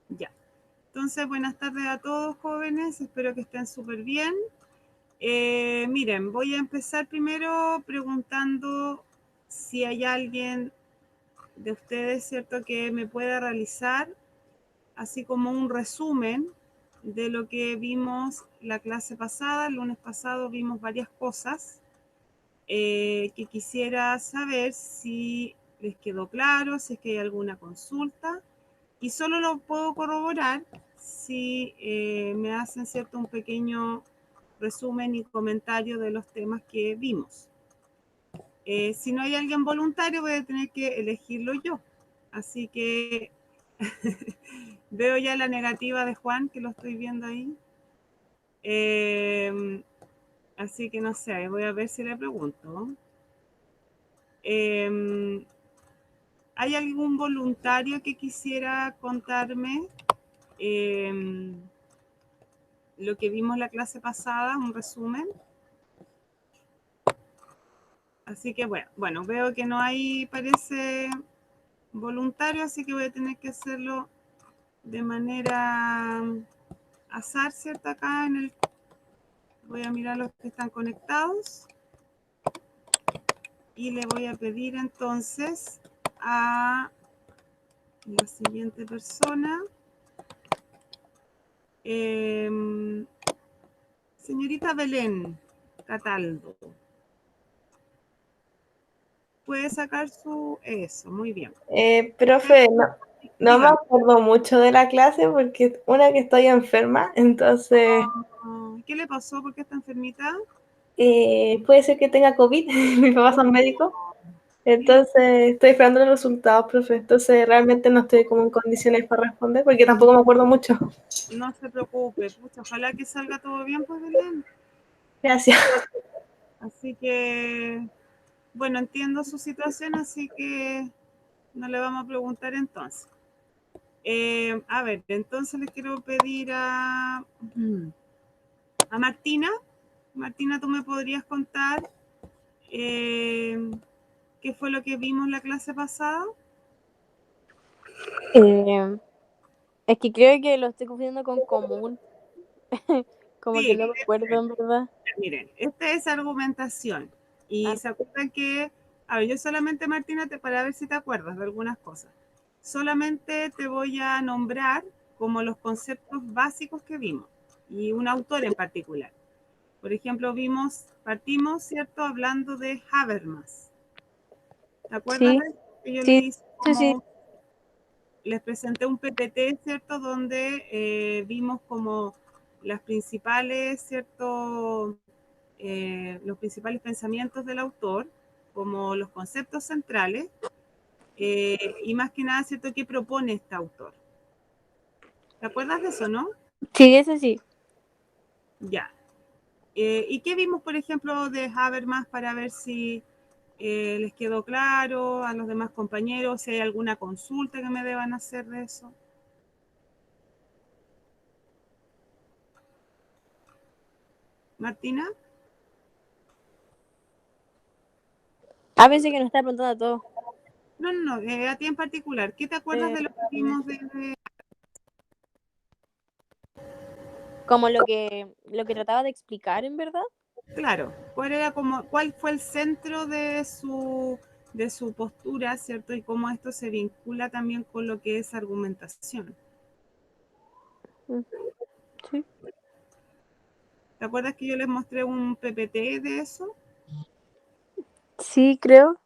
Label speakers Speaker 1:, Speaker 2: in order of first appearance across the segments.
Speaker 1: Ya. Entonces, buenas tardes a todos, jóvenes. Espero que estén súper bien. Miren, voy a empezar primero preguntando si hay alguien de ustedes, ¿cierto?, que me pueda realizar así como un resumen de lo que vimos la clase pasada. El lunes pasado vimos varias cosas que quisiera saber si les quedó claro, si es que hay alguna consulta. Y solo lo puedo corroborar si me hacen, ¿cierto?, un pequeño resumen y comentario de los temas que vimos. Si no hay alguien voluntario, voy a tener que elegirlo yo. Así que veo ya la negativa de Juan, que lo estoy viendo ahí. Así que no sé, voy a ver si le pregunto. ¿Hay algún voluntario que quisiera contarme lo que vimos la clase pasada, un resumen? Así que bueno, veo que no hay, parece, voluntario, así que voy a tener que hacerlo de manera azar, ¿cierto? Acá en el... Voy a mirar los que están conectados. Y le voy a pedir entonces a la siguiente persona. Señorita Belén Cataldo. ¿Puede sacar su... Eso, muy bien.
Speaker 2: Profe, no me
Speaker 1: Dígame.
Speaker 2: acuerdo mucho de la clase porque una que estoy enferma, entonces
Speaker 1: ¿Qué le pasó? ¿Por qué está enfermita?
Speaker 2: puede ser que tenga COVID, mis papás son médicos, entonces estoy esperando los resultados, profe, entonces realmente no estoy como en condiciones para responder porque tampoco me acuerdo mucho.
Speaker 1: No se preocupe, pucha, ojalá que salga todo bien, pues Belén.
Speaker 2: Gracias.
Speaker 1: Así que, bueno, entiendo su situación, así que no le vamos a preguntar entonces. A ver, entonces le quiero pedir a Martina. Martina, ¿tú me podrías contar qué fue lo que vimos la clase pasada?
Speaker 3: Es que creo que lo estoy confundiendo con común. Como que
Speaker 1: Sí,
Speaker 3: no me acuerdo en verdad.
Speaker 1: miren, esta es argumentación. Y
Speaker 3: Ah,
Speaker 1: se acuerdan que, a ver, yo solamente, Martina, para ver si te acuerdas de algunas cosas. Solamente te voy a nombrar como los conceptos básicos que vimos y un autor en particular. Por ejemplo, partimos, ¿cierto?, hablando de Habermas. ¿Te acuerdas
Speaker 3: sí,
Speaker 1: de eso? Que yo le
Speaker 3: sí,
Speaker 1: hice
Speaker 3: sí, sí.
Speaker 1: como, les presenté un PPT, ¿cierto?, donde vimos como las principales, ¿cierto?, los principales pensamientos del autor, como los conceptos centrales, y más que nada, ¿cierto?, qué propone este autor. ¿Te acuerdas de eso, no?
Speaker 3: Sí, ese sí.
Speaker 1: Ya. ¿Y qué vimos, por ejemplo, de Habermas para ver si les quedó claro a los demás compañeros, si hay alguna consulta que me deban hacer de eso? Martina.
Speaker 3: A veces que nos está preguntando a todos.
Speaker 1: No, a ti en particular. ¿Qué te acuerdas de lo que vimos
Speaker 3: Como lo que trataba de explicar en verdad.
Speaker 1: Claro, cuál fue el centro de su postura, ¿cierto? Y cómo esto se vincula también con lo que es argumentación.
Speaker 3: Sí.
Speaker 1: ¿Te acuerdas que yo les mostré un PPT de eso?
Speaker 3: Sí, creo.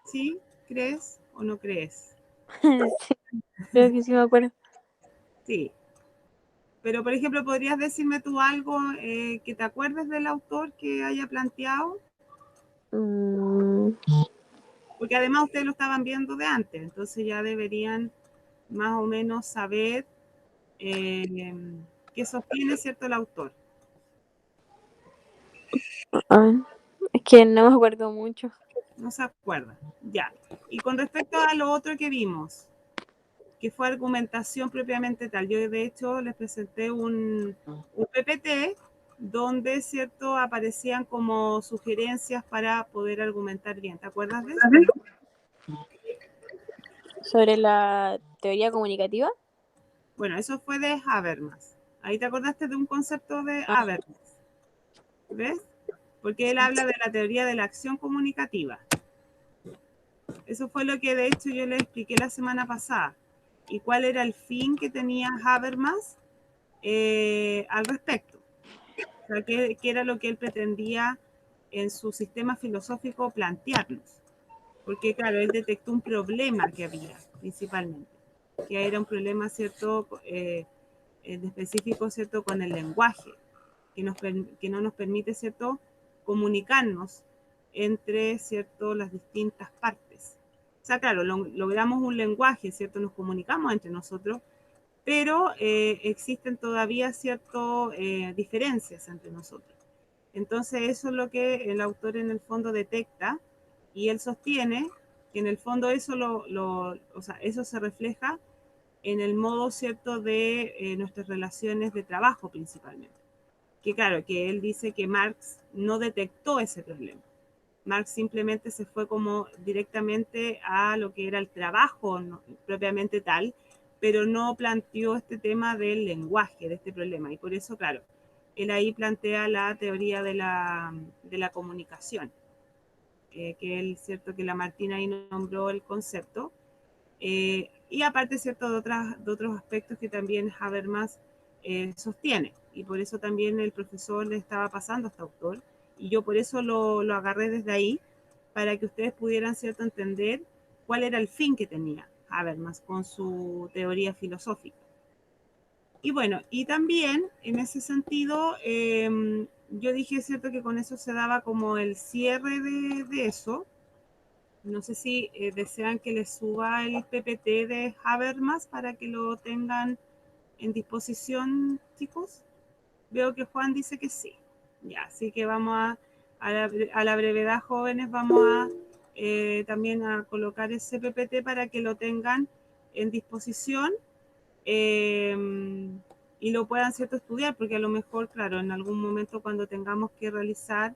Speaker 1: ¿Sí? ¿Crees o no crees?
Speaker 3: Sí, creo que sí me acuerdo.
Speaker 1: Sí. Pero, por ejemplo, ¿podrías decirme tú algo que te acuerdes del autor que haya planteado?
Speaker 3: Mm,
Speaker 1: Porque además ustedes lo estaban viendo de antes, entonces ya deberían más o menos saber eh, qué sostiene, ¿cierto?, el autor.
Speaker 3: a ver, es que no me acuerdo mucho.
Speaker 1: No se acuerda. Ya. Y con respecto a lo otro que vimos, que fue argumentación propiamente tal, yo de hecho les presenté un PPT donde, ¿cierto?, aparecían como sugerencias para poder argumentar bien. ¿Te acuerdas de eso?
Speaker 3: sobre la teoría comunicativa.
Speaker 1: Bueno, eso fue de Habermas. Ahí te acordaste de un concepto de
Speaker 3: Ah,
Speaker 1: Habermas. ¿Ves? Porque él habla de la teoría de la acción comunicativa. Eso fue lo que de hecho yo le expliqué la semana pasada. ¿Y cuál era el fin que tenía Habermas al respecto? O sea, ¿qué era lo que él pretendía en su sistema filosófico plantearnos? Porque, claro, él detectó un problema que había, principalmente, que era un problema, ¿cierto?, en específico, ¿cierto?, con el lenguaje, que no nos permite, ¿cierto?, comunicarnos entre, ¿cierto?, las distintas partes. O sea, claro, logramos un lenguaje, ¿cierto?, nos comunicamos entre nosotros, pero existen todavía ciertas diferencias entre nosotros. Entonces eso es lo que el autor en el fondo detecta y él sostiene que en el fondo eso, o sea, eso se refleja en el modo cierto de nuestras relaciones de trabajo principalmente. Que claro, que él dice que Marx no detectó ese problema. Marx simplemente se fue como directamente a lo que era el trabajo propiamente tal, pero no planteó este tema del lenguaje, de este problema. Y por eso, claro, él ahí plantea la teoría de la comunicación, que él, cierto, que la Martina ahí nombró el concepto. Y aparte, cierto, de otros aspectos que también Habermas sostiene. Y por eso también el profesor le estaba pasando a este autor. Y yo por eso lo agarré desde ahí, para que ustedes pudieran, cierto, entender cuál era el fin que tenía Habermas con su teoría filosófica. Y bueno, y también en ese sentido, yo dije, cierto, que con eso se daba como el cierre de eso. No sé si desean que les suba el PPT de Habermas para que lo tengan en disposición, chicos. Veo que Juan dice que sí. Ya, así que vamos a la brevedad, jóvenes, vamos a también a colocar ese PPT para que lo tengan en disposición y lo puedan, cierto, estudiar, porque a lo mejor, claro, en algún momento cuando tengamos que realizar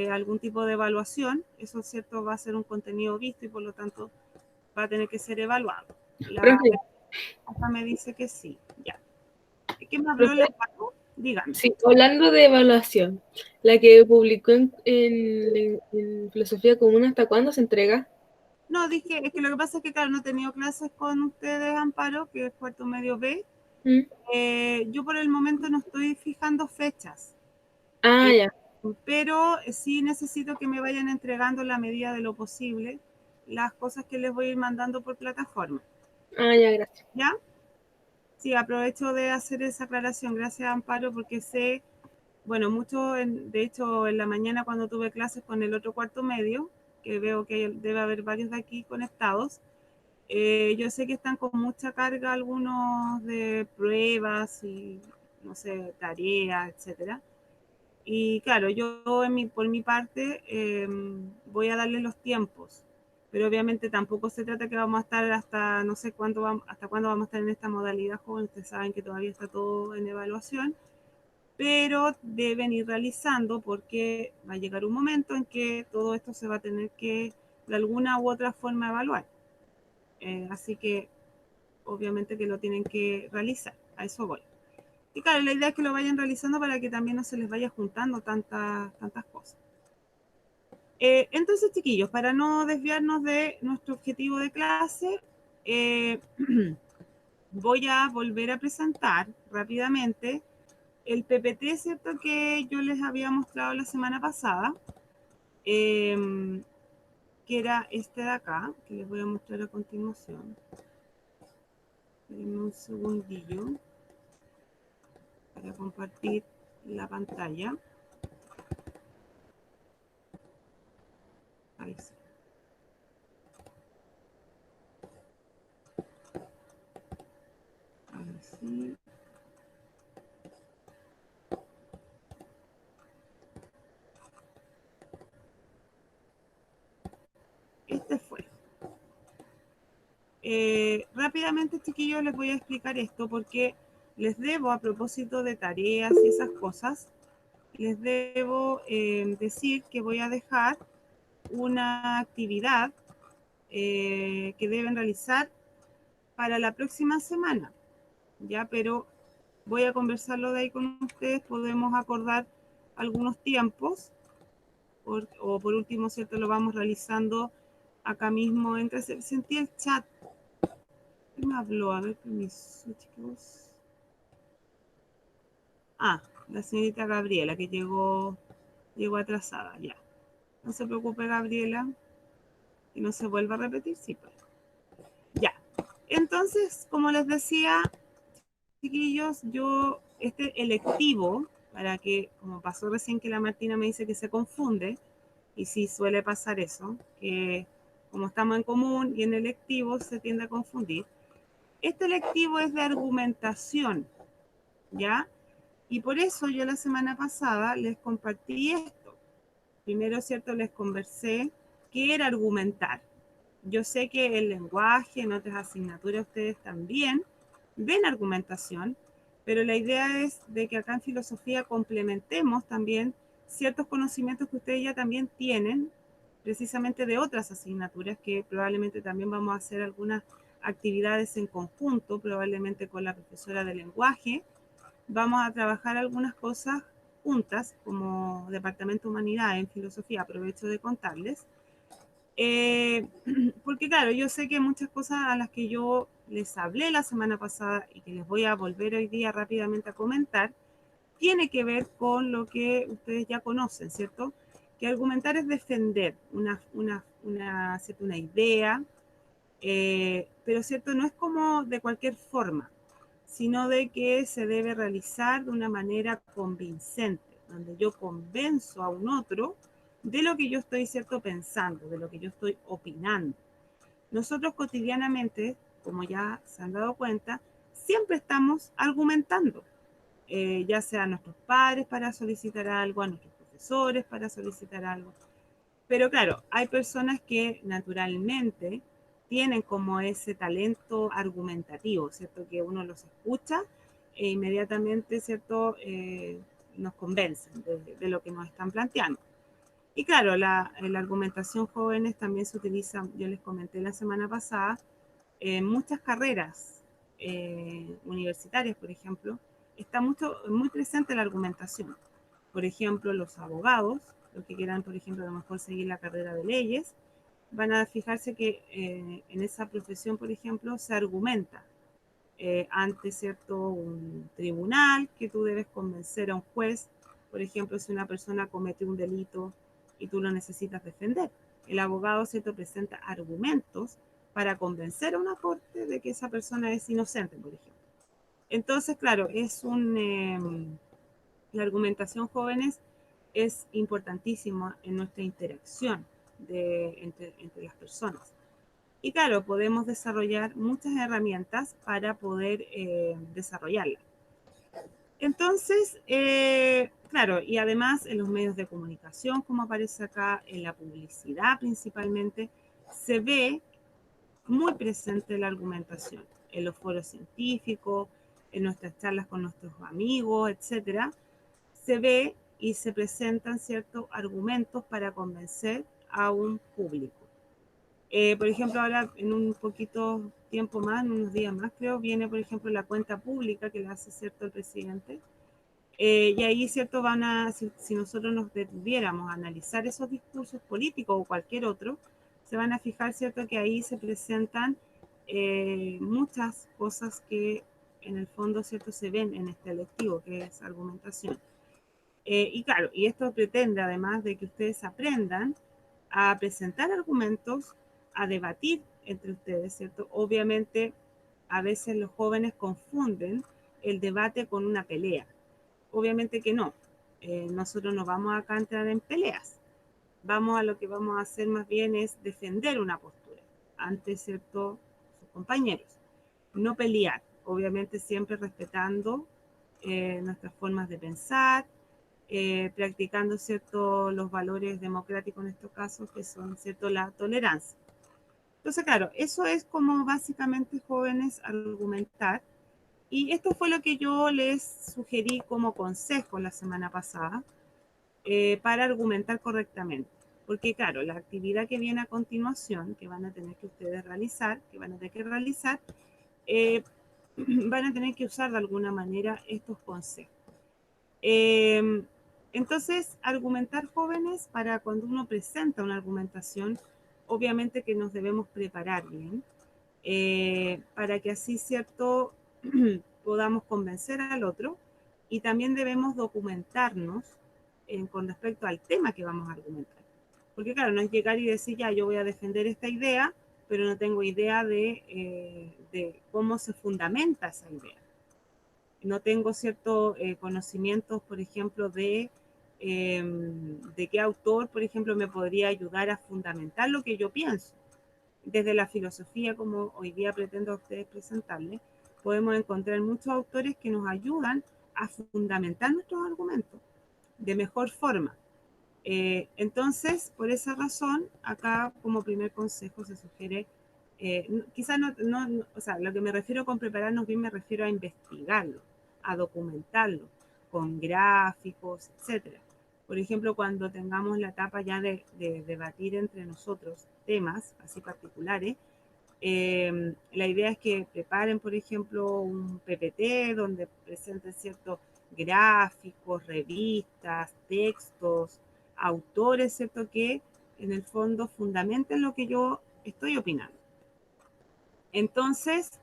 Speaker 1: algún tipo de evaluación, eso, cierto, va a ser un contenido visto y por lo tanto va a tener que ser evaluado.
Speaker 2: Profe,
Speaker 1: Acá me dice que sí, ya. ¿Qué me habló
Speaker 2: profe,
Speaker 1: la Paco? Dígame.
Speaker 2: sí, hablando de evaluación, la que publicó en Filosofía Común, ¿hasta cuándo se entrega?
Speaker 1: No, dije, es que lo que pasa es que, claro, no he tenido clases con ustedes, Amparo, que es cuarto medio B.
Speaker 2: ¿Mm?
Speaker 1: Yo por el momento no estoy fijando fechas,
Speaker 2: Ah,
Speaker 1: eh,
Speaker 2: ya.
Speaker 1: pero sí necesito que me vayan entregando en la medida de lo posible las cosas que les voy a ir mandando por plataforma.
Speaker 2: Ah, ya, gracias.
Speaker 1: ¿Ya? Sí, aprovecho de hacer esa aclaración. Gracias, Amparo, porque sé, bueno, mucho, de hecho, en la mañana cuando tuve clases con el otro cuarto medio, que veo que debe haber varios de aquí conectados, yo sé que están con mucha carga algunos de pruebas y, no sé, tareas, etcétera. Y claro, yo por mi parte voy a darle los tiempos, pero obviamente tampoco se trata que vamos a estar hasta no sé cuándo hasta cuándo vamos a estar en esta modalidad joven. Ustedes saben que todavía está todo en evaluación, pero deben ir realizando porque va a llegar un momento en que todo esto se va a tener que de alguna u otra forma evaluar. Así que obviamente que lo tienen que realizar, a eso voy. Y claro, la idea es que lo vayan realizando para que también no se les vaya juntando tantas cosas. Entonces, chiquillos, para no desviarnos de nuestro objetivo de clase, eh, voy a volver a presentar rápidamente el PPT, ¿cierto? Que yo les había mostrado la semana pasada, que era este de acá, que les voy a mostrar a continuación. Denme un segundillo para compartir la pantalla. Ahí sí. Ahí sí. Este fue. Rápidamente, chiquillos, les voy a explicar esto porque les debo, a propósito de tareas y esas cosas, les debo decir que voy a dejar una actividad que deben realizar para la próxima semana, ¿ya? Pero voy a conversarlo de ahí con ustedes, podemos acordar algunos tiempos, o por último, ¿cierto? Lo vamos realizando acá mismo en clase. Sentí el chat. ¿Quién me habló? A ver, permiso, chicos. Ah, la señorita Gabriela, que llegó atrasada, ya. No se preocupe, Gabriela, que no se vuelva a repetir, sí, pues. Ya. Entonces, como les decía, chiquillos, yo, este electivo, para que, como pasó recién que la Martina me dice que se confunde, y sí suele pasar eso, que como estamos en común y en electivo se tiende a confundir. Este electivo es de argumentación, ¿ya? Y por eso yo la semana pasada les compartí esto. Primero, ¿cierto? Les conversé qué era argumentar. Yo sé que el lenguaje, en otras asignaturas ustedes también ven argumentación, pero la idea es de que acá en filosofía complementemos también ciertos conocimientos que ustedes ya también tienen, precisamente de otras asignaturas, que probablemente también vamos a hacer algunas actividades en conjunto, probablemente con la profesora de lenguaje. Vamos a trabajar algunas cosas juntas como Departamento de Humanidad en Filosofía, aprovecho de contarles. Porque claro, yo sé que muchas cosas a las que yo les hablé la semana pasada y que les voy a volver hoy día rápidamente a comentar, tiene que ver con lo que ustedes ya conocen, ¿cierto? Que argumentar es defender ¿cierto? Una idea, pero ¿cierto? No es como de cualquier forma, sino de que se debe realizar de una manera convincente, donde yo convenzo a un otro de lo que yo estoy, ¿cierto? Pensando, de lo que yo estoy opinando. Nosotros cotidianamente, como ya se han dado cuenta, siempre estamos argumentando, ya sea a nuestros padres para solicitar algo, a nuestros profesores para solicitar algo. Pero claro, hay personas que naturalmente tienen como ese talento argumentativo, ¿cierto? Que uno los escucha e inmediatamente, ¿cierto? Nos convencen de lo que nos están planteando. Y claro, la argumentación jóvenes también se utiliza, yo les comenté la semana pasada, en muchas carreras universitarias, por ejemplo, está muy presente la argumentación. Por ejemplo, los abogados, los que quieran, por ejemplo, a lo mejor seguir la carrera de leyes, van a fijarse que en esa profesión, por ejemplo, se argumenta ante cierto un tribunal que tú debes convencer a un juez, por ejemplo, si una persona comete un delito y tú lo necesitas defender. El abogado, ¿cierto?, presenta argumentos para convencer a una corte de que esa persona es inocente, por ejemplo. Entonces, claro, la argumentación jóvenes es importantísima en nuestra interacción entre las personas. Y claro, podemos desarrollar muchas herramientas para poder desarrollarla. Entonces, claro, y además en los medios de comunicación, como aparece acá, en la publicidad principalmente, se ve muy presente la argumentación. En los foros científicos, en nuestras charlas con nuestros amigos, etcétera, se ve y se presentan ciertos argumentos para convencer a un público. Por ejemplo, ahora en un poquito tiempo más, en unos días más creo, viene por ejemplo la cuenta pública que la hace cierto el presidente. Y ahí cierto si nosotros nos detuviéramos a analizar esos discursos políticos o cualquier otro, se van a fijar cierto que ahí se presentan muchas cosas que en el fondo cierto se ven en este electivo, que es argumentación. Y claro, y esto pretende además de que ustedes aprendan a presentar argumentos, a debatir entre ustedes, ¿cierto? Obviamente, a veces los jóvenes confunden el debate con una pelea. Obviamente que no. Nosotros no vamos acá a entrar en peleas. Vamos a lo que vamos a hacer más bien es defender una postura ante, ¿cierto?, sus compañeros. No pelear, obviamente siempre respetando nuestras formas de pensar, practicando cierto los valores democráticos en estos casos, que son cierto la tolerancia. Entonces, claro, eso es como básicamente jóvenes argumentar. Y esto fue lo que yo les sugerí como consejo la semana pasada para argumentar correctamente. porque claro, la actividad que viene a continuación, que van a tener que ustedes realizar, van a tener que usar de alguna manera estos consejos. Entonces, argumentar, jóvenes, para cuando uno presenta una argumentación, obviamente que nos debemos preparar bien, para que así, ¿cierto?, podamos convencer al otro, y también debemos documentarnos con respecto al tema que vamos a argumentar. Porque claro, no es llegar y decir, ya, yo voy a defender esta idea, pero no tengo idea de cómo se fundamenta esa idea. No tengo ciertos conocimientos, por ejemplo, de qué autor, por ejemplo, me podría ayudar a fundamentar lo que yo pienso. Desde la filosofía, como hoy día pretendo a ustedes presentarles, podemos encontrar muchos autores que nos ayudan a fundamentar nuestros argumentos de mejor forma. Entonces, por esa razón, acá como primer consejo se sugiere, quizás o sea, lo que me refiero con prepararnos bien, me refiero a investigarlo, a documentarlo, con gráficos, etcétera. Por ejemplo, cuando tengamos la etapa ya de debatir entre nosotros temas así particulares, la idea es que preparen, por ejemplo, un PPT donde presenten ciertos gráficos, revistas, textos, autores, ¿cierto?, que en el fondo fundamenten lo que yo estoy opinando. Entonces,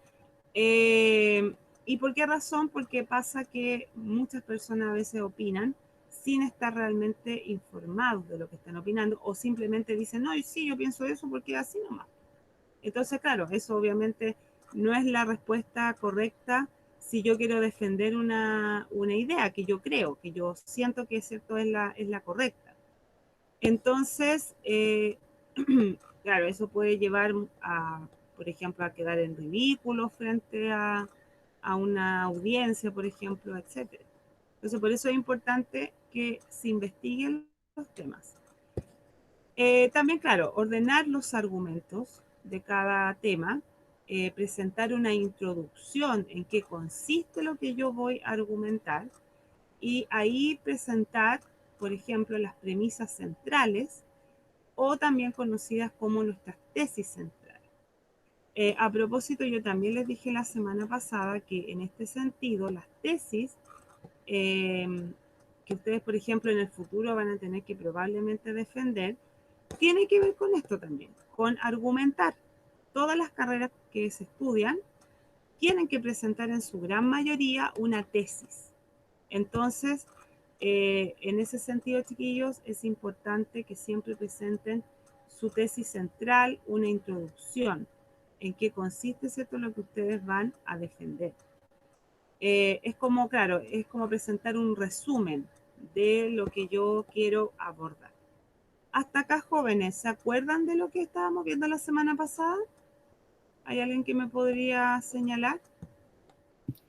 Speaker 1: ¿y por qué razón? Porque pasa que muchas personas a veces opinan sin estar realmente informados de lo que están opinando, o simplemente dicen, no, sí, yo pienso eso porque así nomás. Entonces, claro, eso obviamente no es la respuesta correcta si yo quiero defender una idea que yo creo, que yo siento que cierto es la correcta. Entonces, claro, eso puede llevar a, por ejemplo, a quedar en ridículo frente a una audiencia, por ejemplo, etcétera. Entonces, por eso es importante que se investiguen los temas. También, claro, ordenar los argumentos de cada tema, presentar una introducción en qué consiste lo que yo voy a argumentar, y ahí presentar, por ejemplo, las premisas centrales, o también conocidas como nuestras tesis centrales. A propósito, yo también les dije la semana pasada que en este sentido las tesis que ustedes, por ejemplo, en el futuro van a tener que probablemente defender, tiene que ver con esto también, con argumentar. Todas las carreras que se estudian tienen que presentar en su gran mayoría una tesis. Entonces, en ese sentido, chiquillos, es importante que siempre presenten su tesis central, una introducción, en qué consiste, ¿cierto?, lo que ustedes van a defender. Es como, claro, es como presentar un resumen de lo que yo quiero abordar. Hasta acá, jóvenes, ¿se acuerdan de lo que estábamos viendo la semana pasada? ¿Hay alguien que me podría señalar?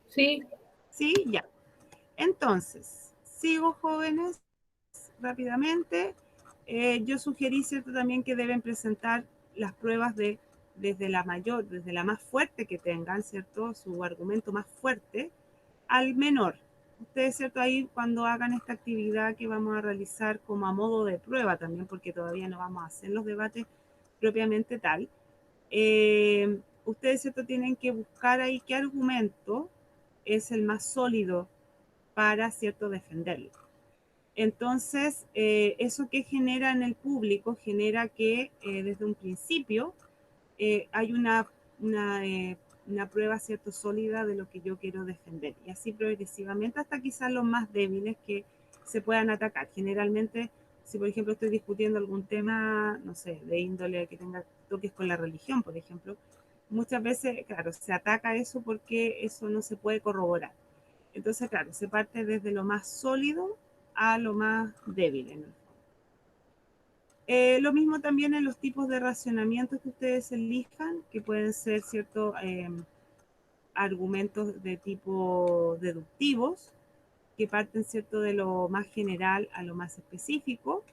Speaker 2: Sí.
Speaker 1: Sí, ya. Entonces, sigo, jóvenes, rápidamente. Yo sugerí, ¿cierto?, también que deben presentar las pruebas desde la más fuerte que tengan, ¿cierto?, su argumento más fuerte, al menor. Ustedes, ¿cierto?, ahí cuando hagan esta actividad que vamos a realizar como a modo de prueba también, porque todavía no vamos a hacer los debates propiamente tal, ustedes, ¿cierto?, tienen que buscar ahí qué argumento es el más sólido para, ¿cierto?, defenderlo. Entonces, eso que genera en el público genera que desde un principio hay una prueba, ¿cierto?, sólida de lo que yo quiero defender, y así progresivamente hasta quizás los más débiles que se puedan atacar. Generalmente, si por ejemplo estoy discutiendo algún tema, no sé, de índole que tenga toques con la religión, por ejemplo, muchas veces, claro, se ataca eso porque eso no se puede corroborar. Entonces, claro, se parte desde lo más sólido a lo más débil en el fondo. Lo mismo también en los tipos de racionamientos que ustedes elijan, que pueden ser ciertos argumentos de tipo deductivos, que parten, cierto, de lo más general a lo más específico.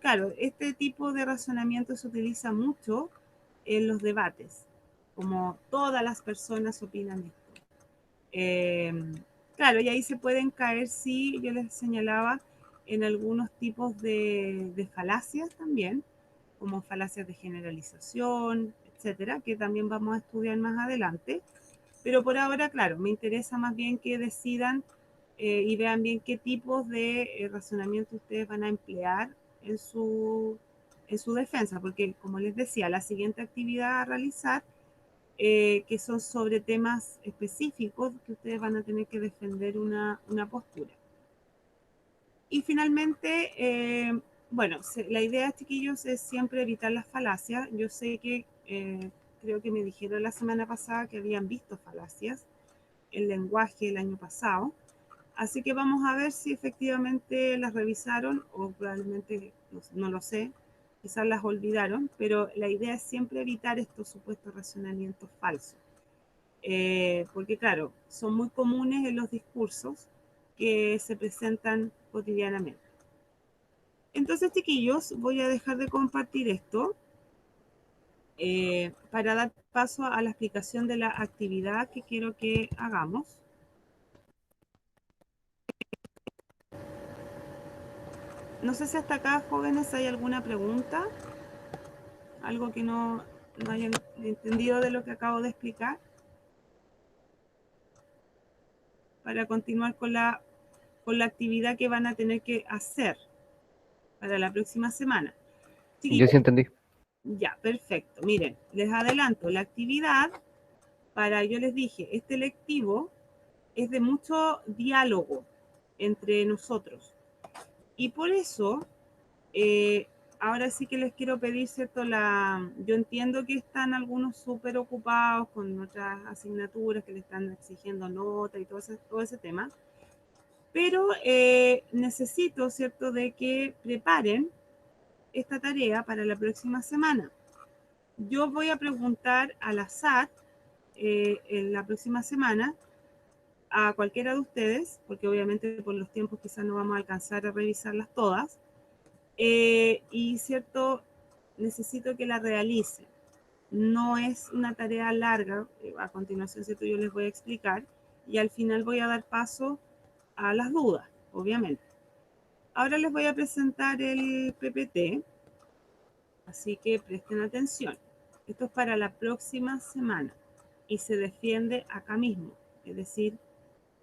Speaker 1: Claro, este tipo de razonamiento se utiliza mucho en los debates, como todas las personas opinan esto. Claro, y ahí se pueden caer, sí, yo les señalaba, en algunos tipos de falacias también, como falacias de generalización, etcétera, que también vamos a estudiar más adelante. Pero por ahora, claro, me interesa más bien que decidan y vean bien qué tipos de razonamiento ustedes van a emplear en su defensa, porque como les decía, la siguiente actividad a realizar, que son sobre temas específicos que ustedes van a tener que defender una postura. Y finalmente, bueno, la idea, chiquillos, es siempre evitar las falacias. Yo sé que creo que me dijeron la semana pasada que habían visto falacias en lenguaje el año pasado. Así que vamos a ver si efectivamente las revisaron o probablemente, no lo sé, quizás las olvidaron, pero la idea es siempre evitar estos supuestos razonamientos falsos. Porque claro, son muy comunes en los discursos que se presentan cotidianamente. Entonces, chiquillos, voy a dejar de compartir esto para dar paso a la explicación de la actividad que quiero que hagamos. No sé si hasta acá, jóvenes, hay alguna pregunta, algo que no hayan entendido de lo que acabo de explicar, para continuar con la actividad que van a tener que hacer para la próxima semana.
Speaker 4: Yo sí entendí.
Speaker 1: Ya, perfecto. Miren, les adelanto, la actividad yo les dije, este lectivo es de mucho diálogo entre nosotros. Y por eso, ahora sí que les quiero pedir, ¿cierto? Yo entiendo que están algunos súper ocupados con otras asignaturas que le están exigiendo nota y todo ese tema, pero necesito, ¿cierto?, de que preparen esta tarea para la próxima semana. Yo voy a preguntar al azar en la próxima semana a cualquiera de ustedes, porque obviamente por los tiempos quizás no vamos a alcanzar a revisarlas todas, y cierto, necesito que la realicen. No es una tarea larga, a continuación, cierto, yo les voy a explicar, y al final voy a dar paso a las dudas, obviamente. Ahora les voy a presentar el PPT, así que presten atención. Esto es para la próxima semana y se defiende acá mismo, es decir,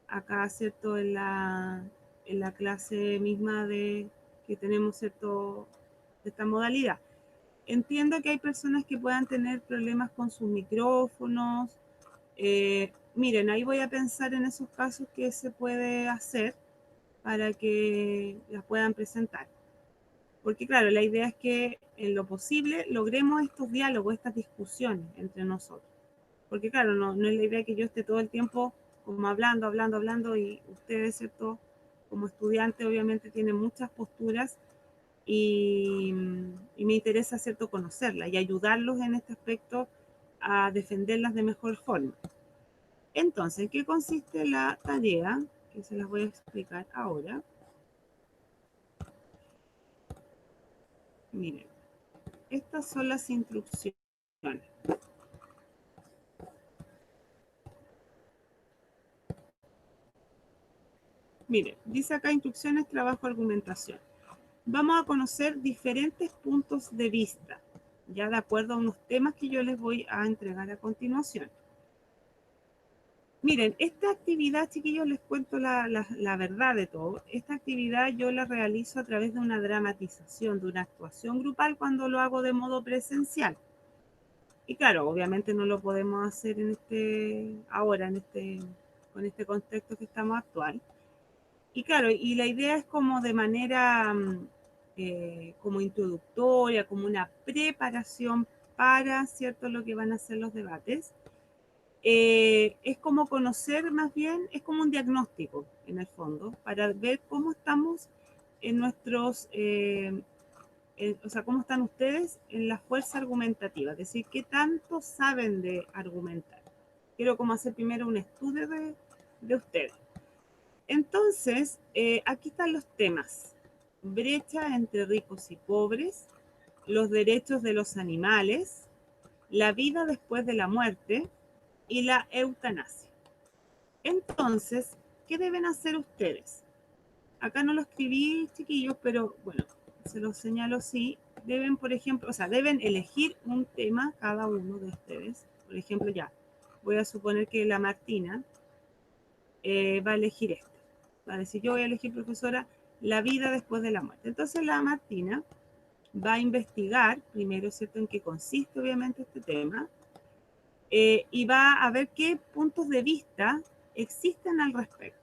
Speaker 1: acá, ¿cierto? En la clase misma que tenemos, ¿cierto?, de esta modalidad. Entiendo que hay personas que puedan tener problemas con sus micrófonos. Miren, ahí voy a pensar en esos casos que se puede hacer para que las puedan presentar. Porque claro, la idea es que en lo posible logremos estos diálogos, estas discusiones entre nosotros. Porque claro, no es la idea que yo esté todo el tiempo como hablando y ustedes, ¿cierto? Como estudiante obviamente tienen muchas posturas y me interesa, ¿cierto?, conocerlas y ayudarlos en este aspecto a defenderlas de mejor forma. Entonces, ¿en qué consiste la tarea? Que se las voy a explicar ahora. Miren, estas son las instrucciones. Miren, dice acá instrucciones, trabajo, argumentación. Vamos a conocer diferentes puntos de vista, ya de acuerdo a unos temas que yo les voy a entregar a continuación. Miren, esta actividad, chiquillos, les cuento la verdad de todo. Esta actividad yo la realizo a través de una dramatización, de una actuación grupal cuando lo hago de modo presencial. Y claro, obviamente no lo podemos hacer ahora, con este contexto que estamos actual. Y claro, y la idea es como de manera como introductoria, como una preparación para, ¿cierto?, lo que van a ser los debates. Es como conocer más bien, es como un diagnóstico en el fondo, para ver cómo estamos en o sea, cómo están ustedes en la fuerza argumentativa, es decir, qué tanto saben de argumentar. Quiero como hacer primero un estudio de ustedes. Entonces, aquí están los temas. Brecha entre ricos y pobres, los derechos de los animales, la vida después de la muerte y la eutanasia. Entonces, ¿qué deben hacer ustedes? acá no lo escribí, chiquillos, pero bueno, se los señalo sí. Deben, por ejemplo, o sea, deben elegir un tema cada uno de ustedes. Por ejemplo, ya, voy a suponer que la Martina va a elegir este. Va a decir, yo voy a elegir, profesora, la vida después de la muerte. Entonces la Martina va a investigar, primero, ¿cierto?, en qué consiste obviamente este tema, y va a ver qué puntos de vista existen al respecto.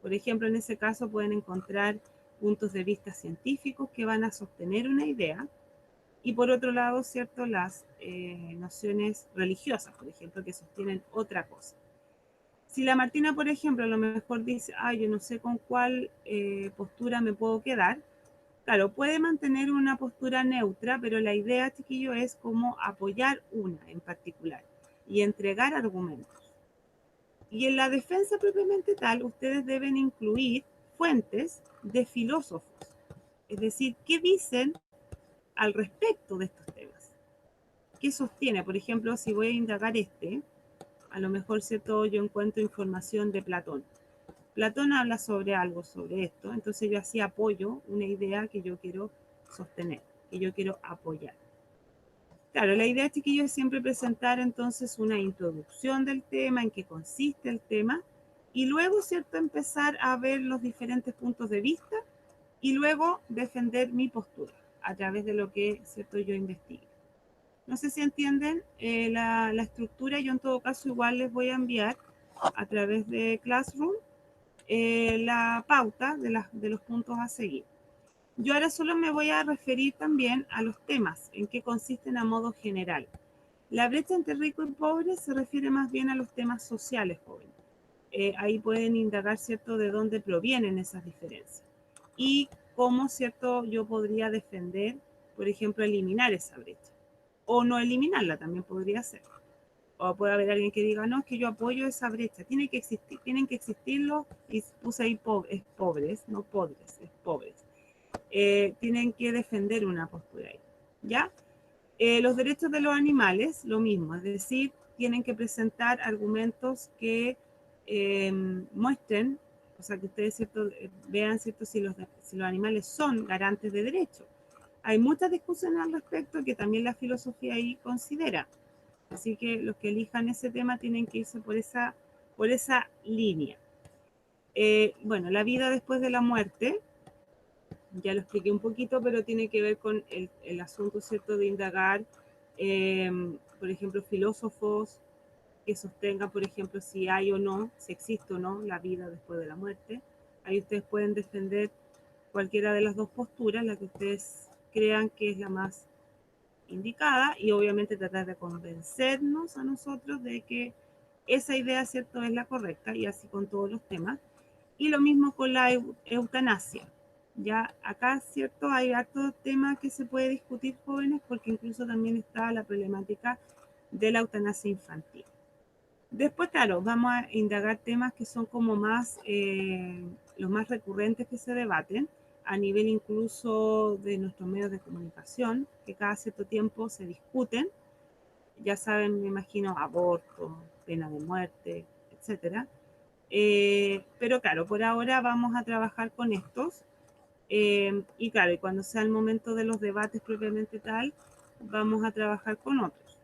Speaker 1: Por ejemplo, en ese caso pueden encontrar puntos de vista científicos que van a sostener una idea, y por otro lado, ¿cierto?, las nociones religiosas, por ejemplo, que sostienen otra cosa. Si la Martina, por ejemplo, a lo mejor dice, yo no sé con cuál postura me puedo quedar, claro, puede mantener una postura neutra, pero la idea, chiquillo, es como apoyar una en particular y entregar argumentos. Y en la defensa propiamente tal, ustedes deben incluir fuentes de filósofos, es decir, qué dicen al respecto de estos temas. ¿Qué sostiene? Por ejemplo, si voy a indagar a lo mejor, ¿cierto?, yo encuentro información de Platón. Platón habla sobre algo, sobre esto, entonces yo así apoyo una idea que yo quiero sostener, que yo quiero apoyar. Claro, la idea, chiquillos, es siempre presentar entonces una introducción del tema, en qué consiste el tema, y luego, ¿cierto?, empezar a ver los diferentes puntos de vista y luego defender mi postura a través de lo que, ¿cierto?, yo investigue. No sé si entienden la estructura. Yo en todo caso igual les voy a enviar a través de Classroom la pauta de los puntos a seguir. Yo ahora solo me voy a referir también a los temas, en qué consisten a modo general. La brecha entre rico y pobre se refiere más bien a los temas sociales, jóvenes. Ahí pueden indagar, ¿cierto?, de dónde provienen esas diferencias. Y cómo, ¿cierto?, yo podría defender, por ejemplo, eliminar esa brecha. O no eliminarla, también podría ser. O puede haber alguien que diga, no, es que yo apoyo esa brecha, tiene que existir, tienen que existirlo, y puse ahí pobres, no pobres, es pobres. Tienen que defender una postura ahí, ¿ya? Los derechos de los animales, lo mismo, es decir, tienen que presentar argumentos que muestren, o sea, que ustedes, ¿cierto?, vean, ¿cierto?, si los animales son garantes de derechos. Hay muchas discusiones al respecto que también la filosofía ahí considera. Así que los que elijan ese tema tienen que irse por esa línea. Bueno, la vida después de la muerte, ya lo expliqué un poquito, pero tiene que ver con el asunto, ¿cierto?, de indagar, por ejemplo, filósofos que sostengan, por ejemplo, si hay o no, si existe o no la vida después de la muerte. Ahí ustedes pueden defender cualquiera de las dos posturas, la que ustedes crean que es la más indicada, y obviamente tratar de convencernos a nosotros de que esa idea, ¿cierto?, es la correcta, y así con todos los temas. Y lo mismo con la eutanasia. Ya acá, ¿cierto?, hay harto tema que se puede discutir, jóvenes, porque incluso también está la problemática de la eutanasia infantil. Después, claro, vamos a indagar temas que son como más, los más recurrentes que se debaten, a nivel incluso de nuestros medios de comunicación, que cada cierto tiempo se discuten. Ya saben, me imagino, aborto, pena de muerte, etcétera. Pero claro, por ahora vamos a trabajar con estos. Y claro, y cuando sea el momento de los debates propiamente tal, vamos a trabajar con otros.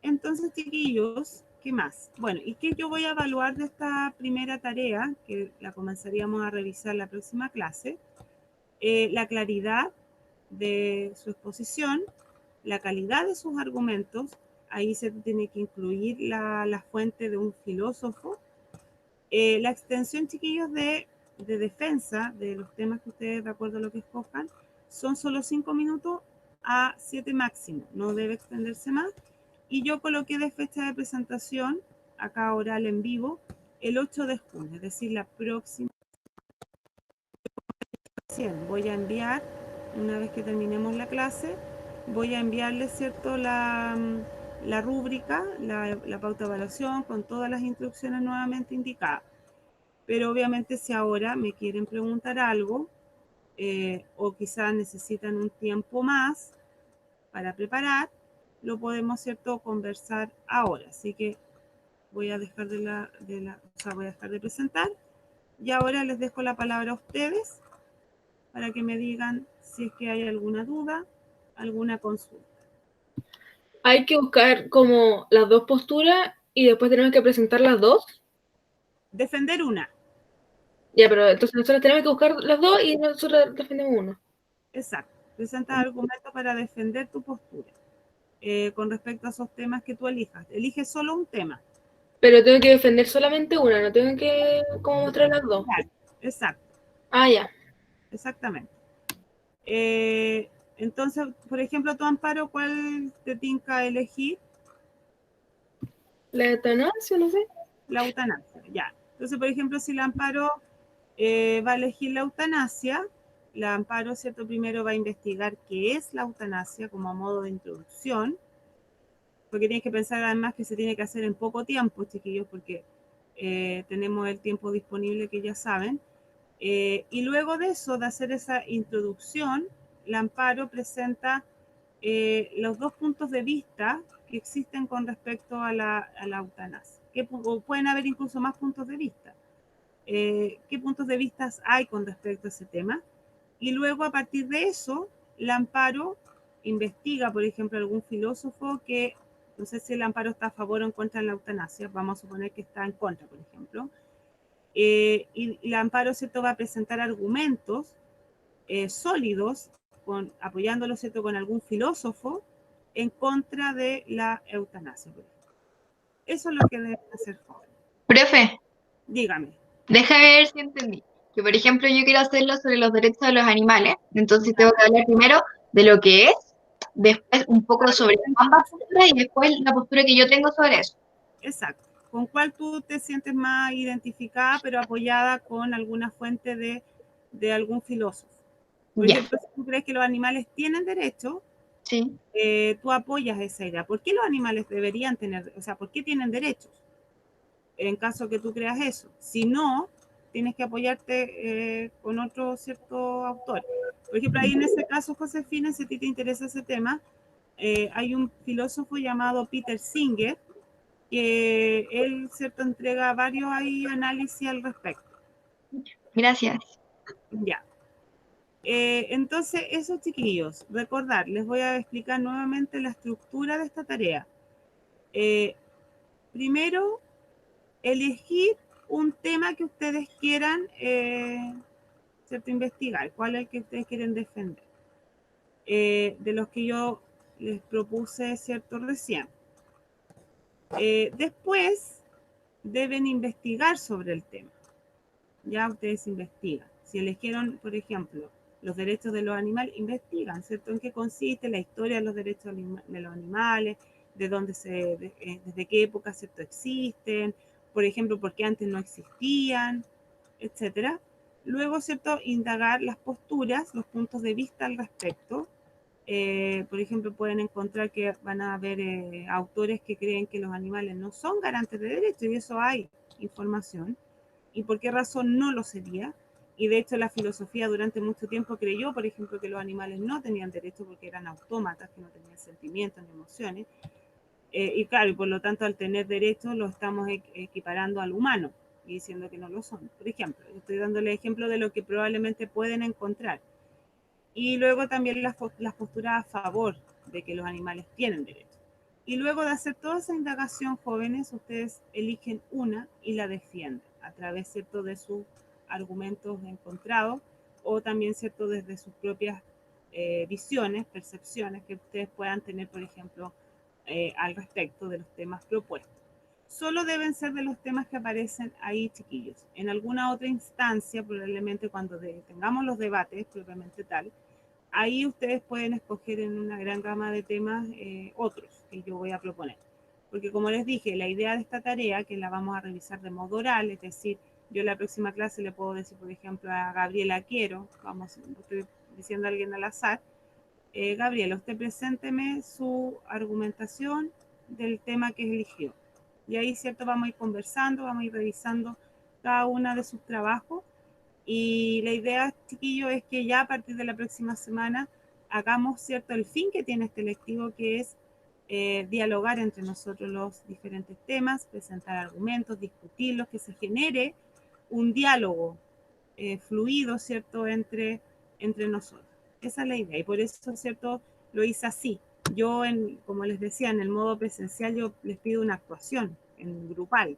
Speaker 1: Entonces, chiquillos, ¿qué más? Bueno, ¿y qué yo voy a evaluar de esta primera tarea, que la comenzaríamos a revisar la próxima clase? La claridad de su exposición, la calidad de sus argumentos. Ahí se tiene que incluir la fuente de un filósofo. La extensión, chiquillos, de defensa de los temas que ustedes, de acuerdo a lo que escojan, son solo 5 minutos a 7 máximo, no debe extenderse más. Y yo coloqué de fecha de presentación, acá oral en vivo, el 8 de junio, es decir, la próxima. Voy a enviar, una vez que terminemos la clase, voy a enviarles, ¿cierto?, la rúbrica, la pauta de evaluación con todas las instrucciones nuevamente indicadas. Pero obviamente si ahora me quieren preguntar algo, o quizás necesitan un tiempo más para preparar, lo podemos, ¿cierto?, conversar ahora. Así que voy a dejar voy a dejar de presentar Y ahora les dejo la palabra a ustedes para que me digan si es que hay alguna duda, alguna consulta.
Speaker 2: Hay que buscar como las dos posturas y después tenemos que presentar las dos.
Speaker 1: Defender una.
Speaker 2: Ya, pero entonces nosotros tenemos que buscar las dos y nosotros defendemos uno.
Speaker 1: Exacto. Presentas argumentos para defender tu postura con respecto a esos temas que tú elijas. Eliges solo un tema.
Speaker 2: Pero tengo que defender solamente una, no tengo que como mostrar las dos.
Speaker 1: Claro, exacto.
Speaker 2: Ah, ya.
Speaker 1: Exactamente. Entonces, por ejemplo, tu Amparo, ¿cuál te tinca elegir?
Speaker 2: La eutanasia, no sé.
Speaker 1: La eutanasia, ya. Entonces, por ejemplo, si la Amparo va a elegir la eutanasia, la Amparo, ¿cierto? Primero va a investigar qué es la eutanasia como modo de introducción, porque tienes que pensar además que se tiene que hacer en poco tiempo, chiquillos, porque tenemos el tiempo disponible que ya saben. Y luego de eso, de hacer esa introducción, la Amparo presenta los dos puntos de vista que existen con respecto a la eutanasia. O pueden haber incluso más puntos de vista. ¿Qué puntos de vista hay con respecto a ese tema? Y luego, a partir de eso, la Amparo investiga, por ejemplo, algún filósofo que, no sé si el Amparo está a favor o en contra de la eutanasia, vamos a suponer que está en contra, por ejemplo. Y la Amparo, ¿cierto?, va a presentar argumentos sólidos, apoyándolo, ¿cierto?, con algún filósofo en contra de la eutanasia, por ejemplo. Eso es lo que deben hacer jóvenes.
Speaker 4: Profe,
Speaker 1: Dígame.
Speaker 4: déjame ver si entendí. Que por ejemplo yo quiero hacerlo sobre los derechos de los animales, entonces tengo que hablar primero de lo que es, después un poco sobre ambas posturas y después la postura que yo tengo sobre eso.
Speaker 1: Exacto. ¿Con cuál tú te sientes más identificada, pero apoyada con alguna fuente de algún filósofo? Por
Speaker 4: Ya,
Speaker 1: ejemplo, si tú crees que los animales tienen derecho,
Speaker 4: sí.
Speaker 1: tú apoyas esa idea. ¿Por qué los animales deberían tener, o sea, por qué tienen derechos? En caso que tú creas eso. Si no, tienes que apoyarte con otro cierto autor. Por ejemplo, ahí en ese caso, Josefina, si a ti te interesa ese tema, hay un filósofo llamado Peter Singer, que él, cierto, entrega varios ahí análisis al respecto.
Speaker 4: Gracias.
Speaker 1: Ya. Entonces, esos chiquillos, recordar, les voy a explicar nuevamente la estructura de esta tarea. Primero, elegir un tema que ustedes quieran, ¿cierto?, investigar, cuál es el que ustedes quieren defender. De los que yo les propuse, ¿cierto?, recién. Después, deben investigar sobre el tema. Ya ustedes investigan. Si eligieron, por ejemplo, los derechos de los animales, investigan, ¿cierto? En qué consiste la historia de los derechos de los animales, de dónde desde qué época, ¿cierto?, existen, por ejemplo, por qué antes no existían, etcétera. Luego, ¿cierto?, indagar las posturas, los puntos de vista al respecto. Por ejemplo, pueden encontrar que van a haber autores que creen que los animales no son garantes de derechos, y eso hay información. ¿Y por qué razón no lo sería? Y de hecho la filosofía durante mucho tiempo creyó, por ejemplo, que los animales no tenían derechos porque eran autómatas, que no tenían sentimientos ni emociones. Y claro, y por lo tanto al tener derechos lo estamos equiparando al humano y diciendo que no lo son. Por ejemplo, estoy dándole ejemplo de lo que probablemente pueden encontrar. Y luego también las posturas a favor de que los animales tienen derechos. Y luego de hacer toda esa indagación, jóvenes, ustedes eligen una y la defienden a través, ¿cierto?, de sus argumentos encontrados o también, ¿cierto?, desde sus propias visiones, percepciones que ustedes puedan tener, por ejemplo, al respecto de los temas propuestos. Solo deben ser de los temas que aparecen ahí, chiquillos. En alguna otra instancia, probablemente cuando tengamos los debates propiamente tal, ahí ustedes pueden escoger en una gran gama de temas otros que yo voy a proponer. Porque como les dije, la idea de esta tarea, que la vamos a revisar de modo oral, es decir, yo en la próxima clase le puedo decir, por ejemplo, a Gabriela Quiero, estoy diciendo a alguien al azar, Gabriela, usted presénteme su argumentación del tema que eligió. Y ahí, ¿cierto?, vamos a ir conversando, vamos a ir revisando cada una de sus trabajos. Y la idea, chiquillo, es que ya a partir de la próxima semana hagamos, ¿cierto?, el fin que tiene este lectivo, que es dialogar entre nosotros los diferentes temas, presentar argumentos, discutirlos, que se genere un diálogo fluido, ¿cierto?, entre nosotros. Esa es la idea y por eso, ¿cierto?, lo hice así. Yo, como les decía, en el modo presencial yo les pido una actuación en grupal,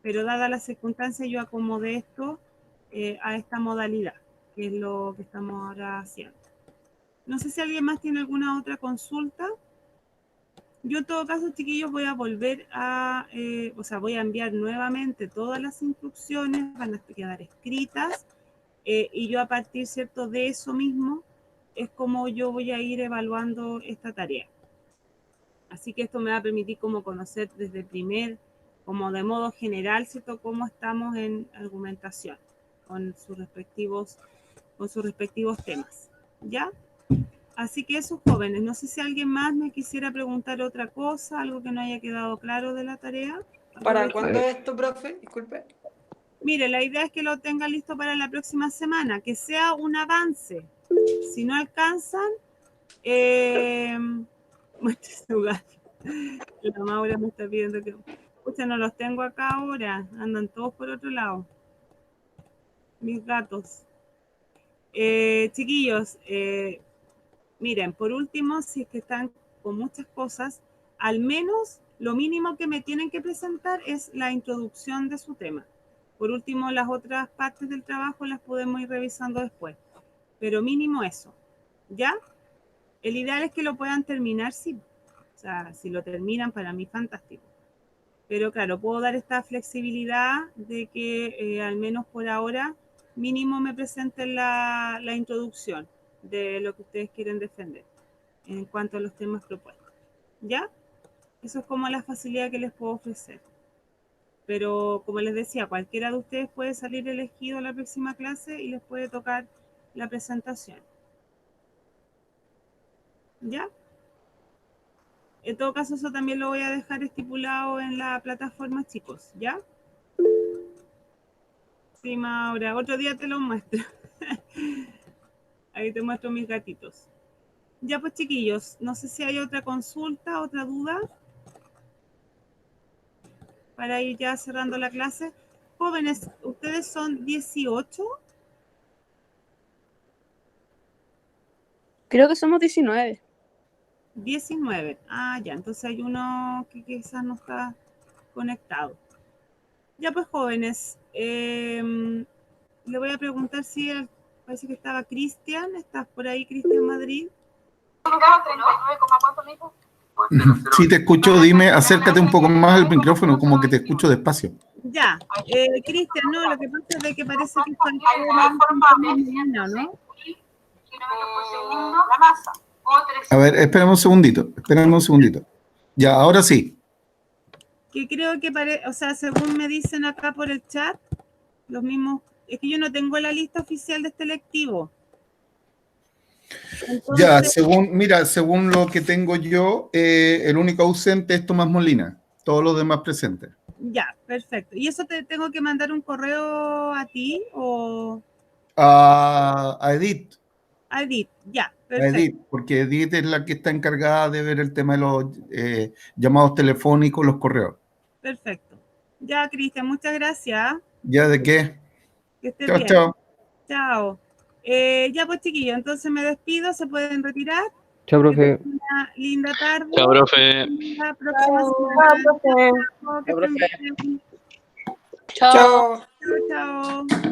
Speaker 1: pero dada la circunstancia yo acomodé esto a esta modalidad, que es lo que estamos ahora haciendo. No sé si alguien más tiene alguna otra consulta. Yo en todo caso, chiquillos, voy a volver a, voy a enviar nuevamente todas las instrucciones, van a quedar escritas, y yo a partir, ¿cierto?, de eso mismo es como yo voy a ir evaluando esta tarea. Así que esto me va a permitir como conocer desde como de modo general, ¿cierto?, cómo estamos en argumentación con sus respectivos temas. ¿Ya? Así que esos jóvenes, no sé si alguien más me quisiera preguntar otra cosa, algo que no haya quedado claro de la tarea.
Speaker 5: ¿Para cuándo es esto, profe? Disculpe.
Speaker 1: Mire, la idea es que lo tenga listo para la próxima semana, que sea un avance. Si no alcanzan, muestre su gato. La Maura me está pidiendo que... Pucha, no los tengo acá ahora, andan todos por otro lado. Mis gatos. Chiquillos, miren, por último, si es que están con muchas cosas, al menos lo mínimo que me tienen que presentar es la introducción de su tema. Por último, las otras partes del trabajo las podemos ir revisando después, pero mínimo eso, ¿ya? El ideal es que lo puedan terminar, sí. O sea, si lo terminan, para mí, fantástico. Pero claro, puedo dar esta flexibilidad de que al menos por ahora, mínimo me presenten la introducción de lo que ustedes quieren defender en cuanto a los temas propuestos. ¿Ya? Eso es como la facilidad que les puedo ofrecer. Pero como les decía, cualquiera de ustedes puede salir elegido a la próxima clase y les puede tocar la presentación. ¿Ya? En todo caso, eso también lo voy a dejar estipulado en la plataforma, chicos, ¿ya? Sí, Maura, otro día te lo muestro. Ahí te muestro mis gatitos. Ya pues, chiquillos, no sé si hay otra consulta, otra duda, para ir ya cerrando la clase. Jóvenes, ¿ustedes son 18?
Speaker 3: Creo que somos 19.
Speaker 1: 19. Ah, ya, entonces hay uno que quizás no está conectado. Ya pues, jóvenes, le voy a preguntar si parece que estaba Cristian. ¿Estás por ahí, Cristian Madrid?
Speaker 6: Sí, te escucho. Dime, acércate un poco más al micrófono, como que te escucho despacio.
Speaker 1: Ya, Cristian, no, lo que pasa es que parece que está ¿no?
Speaker 6: A ver, espérame un segundito. Ya, ahora sí.
Speaker 1: Que creo que o sea, según me dicen acá por el chat, los mismos, es que yo no tengo la lista oficial de este lectivo. Entonces,
Speaker 6: Ya, según lo que tengo yo, el único ausente es Tomás Molina, todos los demás presentes.
Speaker 1: Ya, perfecto. ¿Y eso te tengo que mandar un correo a ti o...?
Speaker 6: A Edith.
Speaker 1: A Edith, ya, perfecto.
Speaker 6: A Edith, porque Edith es la que está encargada de ver el tema de los llamados telefónicos, los correos.
Speaker 1: Perfecto. Ya, Cristian, muchas gracias.
Speaker 6: ¿Ya de qué?
Speaker 1: Que estés
Speaker 6: Chao,
Speaker 1: bien.
Speaker 6: chao.
Speaker 1: Chao. Ya pues, chiquillos, entonces me despido, se pueden retirar.
Speaker 7: Chao, profe.
Speaker 1: Una linda tarde.
Speaker 8: Chao, profe.
Speaker 1: La próxima semana.
Speaker 2: profe.
Speaker 1: Chao, que estén bien.
Speaker 5: Chao.
Speaker 1: Chao, chao.